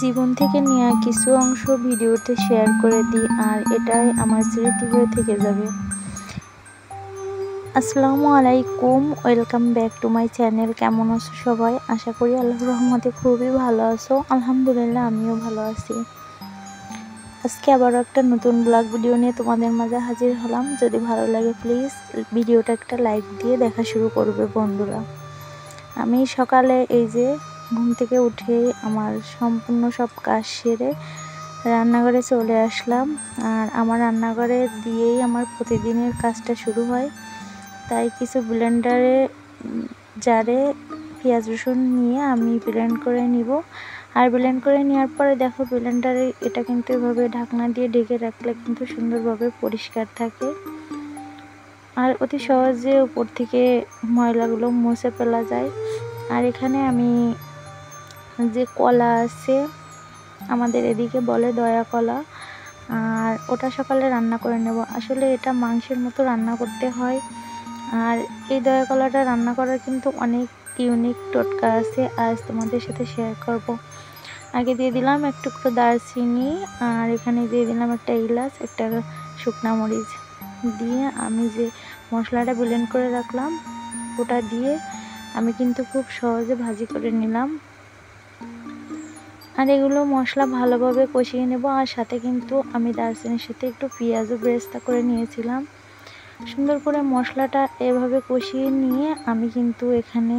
জীবন থেকে নেওয়া কিছু অংশ ভিডিওতে শেয়ার করে দিই, আর এটাই আমার স্মৃতি হয়ে থেকে যাবে। আসসালামু আলাইকুম, welcome back to my channel. কেমন আছো সবাই? আশা করি আল্লাহর রহমতে খুবই ভালো আছো। আলহামদুলিল্লাহ, আমিও ভালো আছি। আজকে আবারও একটা নতুন ব্লগ ভিডিও নিয়ে তোমাদের মাঝে হাজির হলাম। যদি ভালো লাগে প্লিজ ভিডিওটা একটা লাইক দিয়ে দেখা শুরু করবে বন্ধুরা। আমি সকালে এই যে ঘুম থেকে উঠে আমার সম্পূর্ণ সব কাজ সেরে রান্নাঘরে চলে আসলাম। আর আমার রান্নাঘরে দিয়েই আমার প্রতিদিনের কাজটা শুরু হয়। তাই কিছু ব্লেন্ডারে জারে পেঁয়াজ রসুন নিয়ে আমি ব্লেন্ড করে নিব। আর ব্লেন্ড করে নেওয়ার পরে দেখো ব্লেন্ডারে এটা কিন্তু এভাবে ঢাকনা দিয়ে ঢেকে রাখলে কিন্তু সুন্দরভাবে পরিষ্কার থাকে, আর অতি সহজে উপর থেকে ময়লাগুলো মুছে ফেলা যায়। আর এখানে আমি যে কলা আছে, আমাদের এদিকে বলে দয়া কলা, আর ওটা সকালে রান্না করে নেব। আসলে এটা মাংসের মতো রান্না করতে হয়। আর এই দয়া কলাটা রান্না করার কিন্তু অনেক ইউনিক টোটকা আছে, আজ তোমাদের সাথে শেয়ার করব। আগে দিয়ে দিলাম এক টুকরো দারচিনি, আর এখানে দিয়ে দিলাম একটা এলাচ, একটা শুকনা মরিচ দিয়ে আমি যে মশলাটা ব্লেন্ড করে রাখলাম ওটা দিয়ে আমি কিন্তু খুব সহজে ভাজি করে নিলাম। আর এগুলো মশলা ভালোভাবে কষিয়ে নেব। আর সাথে কিন্তু আমি দারচিনির সাথে একটু পেঁয়াজও বেরেস্তা করে নিয়েছিলাম। সুন্দর করে মশলাটা এভাবে কষিয়ে নিয়ে আমি কিন্তু এখানে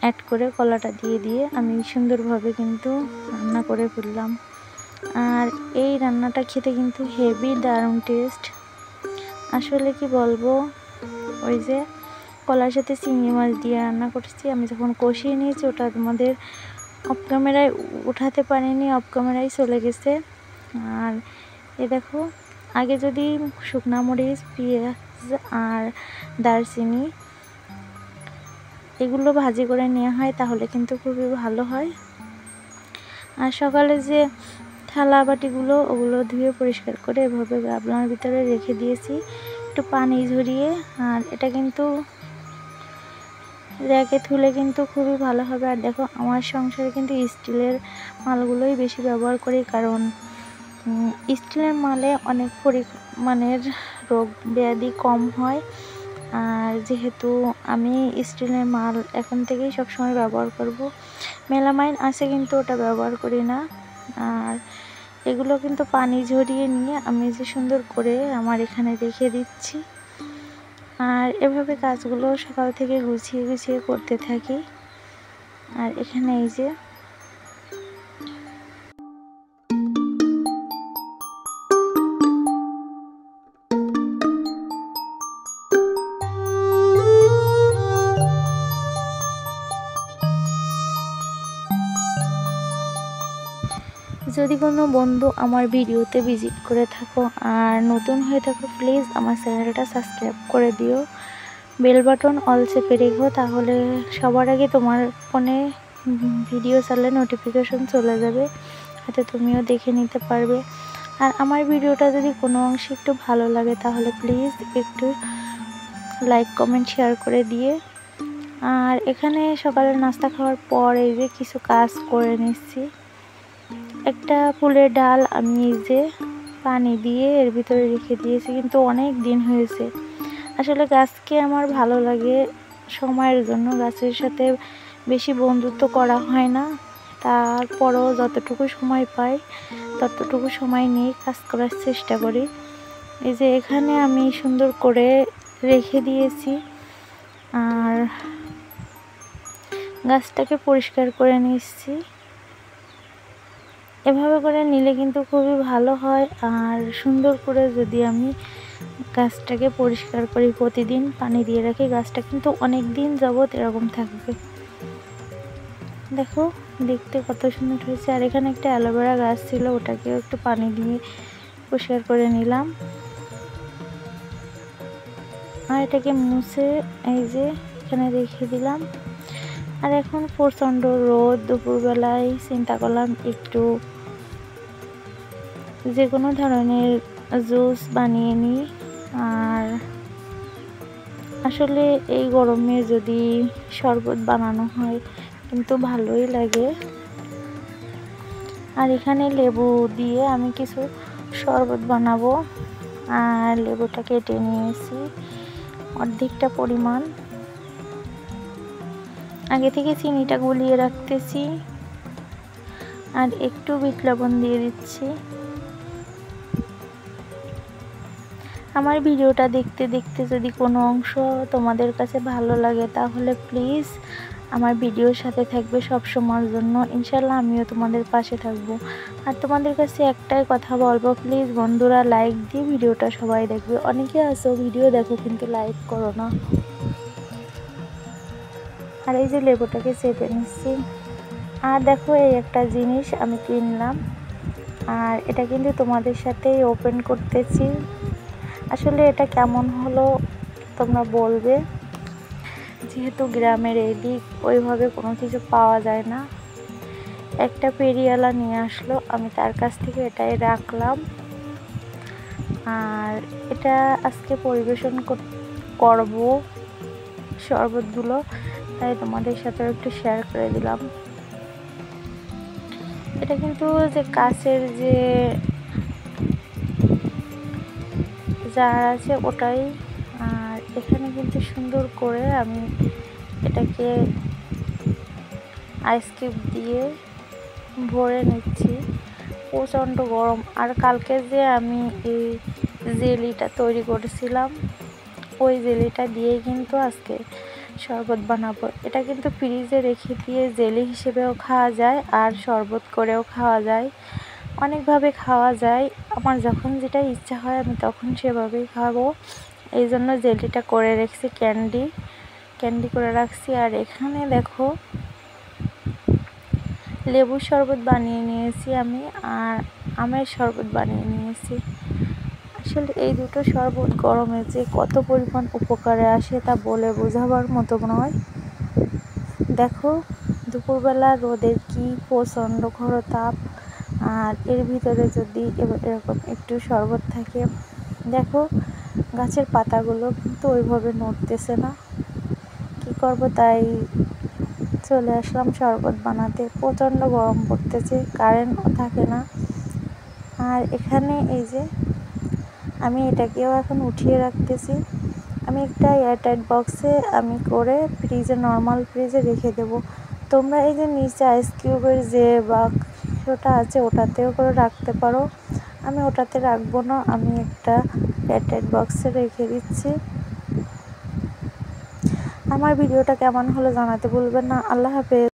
অ্যাড করে কলাটা দিয়ে আমি সুন্দরভাবে কিন্তু রান্না করে ফেললাম। আর এই রান্নাটা খেতে কিন্তু হেভি দারুণ টেস্ট। আসলে কি বলবো, ওই যে কলার সাথে চিংড়ি মাছ দিয়ে রান্না করছি, আমি যখন কষিয়ে নিয়েছি ওটা তোমাদের অফ ক্যামেরায় উঠাতে পারিনি, অফ ক্যামেরায় চলে গেছে। আর এ দেখো, আগে যদি শুকনা মরিচ, পেঁয়াজ আর দারচিনি এগুলো ভাজি করে নেওয়া হয় তাহলে কিন্তু খুবই ভালো হয়। আর সকালে যে থালা বাটিগুলো ওগুলো ধুয়ে পরিষ্কার করে এভাবে গামলার ভিতরে রেখে দিয়েছি একটু পানি ঝরিয়ে। আর এটা কিন্তু রেখে ধুলে কিন্তু খুবই ভালো হবে। আর দেখো আমার সংসারে কিন্তু স্টিলের মালগুলোই বেশি ব্যবহার করি, কারণ স্টিলের মালে অনেক পরিমাণের রোগ ব্যাধি কম হয়। আর যেহেতু আমি স্টিলের মাল এখন থেকেই সবসময় ব্যবহার করব, মেলামাইন আছে কিন্তু ওটা ব্যবহার করি না। আর এগুলো কিন্তু পানি ঝরিয়ে নিয়ে আমি যে সুন্দর করে আমার এখানে রেখে দিচ্ছি। আর এভাবে কাজগুলো সকাল থেকে গুছিয়ে গুছিয়ে করতে থাকি। আর এখানে এই যে যদি কোনো বন্ধু আমার ভিডিওতে ভিজিট করে থাকো আর নতুন হয়ে থাকো প্লিজ আমার চ্যানেলটা সাবস্ক্রাইব করে দিও, বেল বাটন অল চেপে রেখো, তাহলে সবার আগে তোমার ফোনে ভিডিও চালে নোটিফিকেশন চলে যাবে, হাতে তুমিও দেখে নিতে পারবে। আর আমার ভিডিওটা যদি কোনো অংশে একটু ভালো লাগে তাহলে প্লিজ একটু লাইক কমেন্ট শেয়ার করে দিয়ে। আর এখানে সকালে নাস্তা খাওয়ার পর এই যে কিছু কাজ করে নিচ্ছি। একটা ফুলের ডাল আমি এই যে পানি দিয়ে এর ভিতরে রেখে দিয়েছি, কিন্তু অনেক দিন হয়েছে। আসলে গাছকে আমার ভালো লাগে সময়ের জন্য, গাছের সাথে বেশি বন্ধুত্ব করা হয় না, তারপরও যতটুকু সময় পাই ততটুকু সময় নিয়ে কাজ করার চেষ্টা করি। এই যে এখানে আমি সুন্দর করে রেখে দিয়েছি। আর গাছটাকে পরিষ্কার করে নিচ্ছি। এভাবে করে নিলে কিন্তু খুবই ভালো হয়। আর সুন্দর করে যদি আমি গাছটাকে পরিষ্কার করি, প্রতিদিন পানি দিয়ে রাখি, গাছটা কিন্তু অনেক দিন যাবত এরকম থাকবে। দেখো দেখতে কত সুন্দর হয়েছে। আর এখানে একটা অ্যালোভেরা গাছ ছিল, ওটাকেও একটু পানি দিয়ে পরিষ্কার করে নিলাম। আর এটাকে মুছে এই যে এখানে রেখে দিলাম। আর এখন প্রচণ্ড রোদ, দুপুরবেলায় চিন্তা করলাম একটু যে কোনো ধরনের জুস বানিয়ে নিই। আর আসলে এই গরমে যদি শরবত বানানো হয় কিন্তু ভালোই লাগে। আর এখানে লেবু দিয়ে আমি কিছু শরবত বানাবো। আর লেবুটা কেটে নিয়েছি অর্ধেকটা পরিমাণ। আগে থেকে চিনিটা গুলিয়ে রাখতেছি আর একটু বিট লবণ দিয়ে দিচ্ছি। আমার ভিডিওটা দেখতে দেখতে যদি কোনো অংশ তোমাদের কাছে ভালো লাগে তাহলে প্লিজ আমার ভিডিওর সাথে থাকবে সব সময়ের জন্য। ইনশাল্লাহ আমিও তোমাদের পাশে থাকবো। আর তোমাদের কাছে একটাই কথা বলবো, প্লিজ বন্ধুরা লাইক দিয়ে ভিডিওটা সবাই দেখবে। অনেকে আছো ভিডিও দেখো কিন্তু লাইক করো না। আর এই যে লেবুটাকে চেপে নিচ্ছি। আর দেখো এই একটা জিনিস আমি কিনলাম, আর এটা কিন্তু তোমাদের সাথেই ওপেন করতেছি। আসলে এটা কেমন হলো তোমরা বলবে, যেহেতু গ্রামের এই দিক ওইভাবে কোনো কিছু পাওয়া যায় না। একটা পেরিয়ালা নিয়ে আসলো, আমি তার কাছ থেকে এটাই রাখলাম। আর এটা আজকে পরিবেশন করব শরবতগুলো, তাই তোমাদের সাথে একটু শেয়ার করে দিলাম। এটা কিন্তু যে কাছের যে জার আছে ওটাই। আর এখানে কিন্তু সুন্দর করে আমি এটাকে আইসক্রিম দিয়ে ভরে নিচ্ছি। প্রচণ্ড গরম। আর কালকে যে আমি এই জেলিটা তৈরি করেছিলাম ওই জেলিটা দিয়েই কিন্তু আজকে শরবত বানাবো। এটা কিন্তু ফ্রিজে রেখে দিয়ে জেলি হিসেবেও খাওয়া যায় আর শরবত করেও খাওয়া যায়, অনেকভাবে খাওয়া যায়। আমার যখন যেটা ইচ্ছা হয় আমি তখন সেভাবেই খাবো। এই জন্য জেলিটা করে রেখেছি, ক্যান্ডি করে রাখছি। আর এখানে দেখো লেবুর শরবত বানিয়ে নিয়েছি আমি, আর আমের শরবত বানিয়ে নিয়েছি। আসলে এই দুটো শরবত গরমে যে কত পরিমাণ উপকারে আসে তা বলে বোঝাবার মতো নয়। দেখো দুপুরবেলা রোদের কি প্রচণ্ড ঘোর তাপ, আর এর ভিতরে যদি এরকম একটু শরবত থাকে। দেখো গাছের পাতাগুলো কিন্তু ওইভাবে নড়তেছে না, কি করব তাই চলে আসলাম শরবত বানাতে। প্রচণ্ড গরম পড়তেছে, কারেন্টও থাকে না। আর এখানে এই যে আমি এটাকেও এখন উঠিয়ে রাখতেছি। আমি একটা এয়ারটাইট বক্সে আমি করে ফ্রিজে, নর্মাল ফ্রিজে রেখে দেব। তোমরা এই যে নিচে আইস কিউবের যে বাক্সটা আছে ওটাতেও করে রাখতে পারো। আমি ওটাতে রাখবো না, আমি একটা এয়ারটাইট বক্সে রেখে দিচ্ছি। আমার ভিডিওটা কেমন হলো জানাতে ভুলবেন না। আল্লাহ হাফেজ।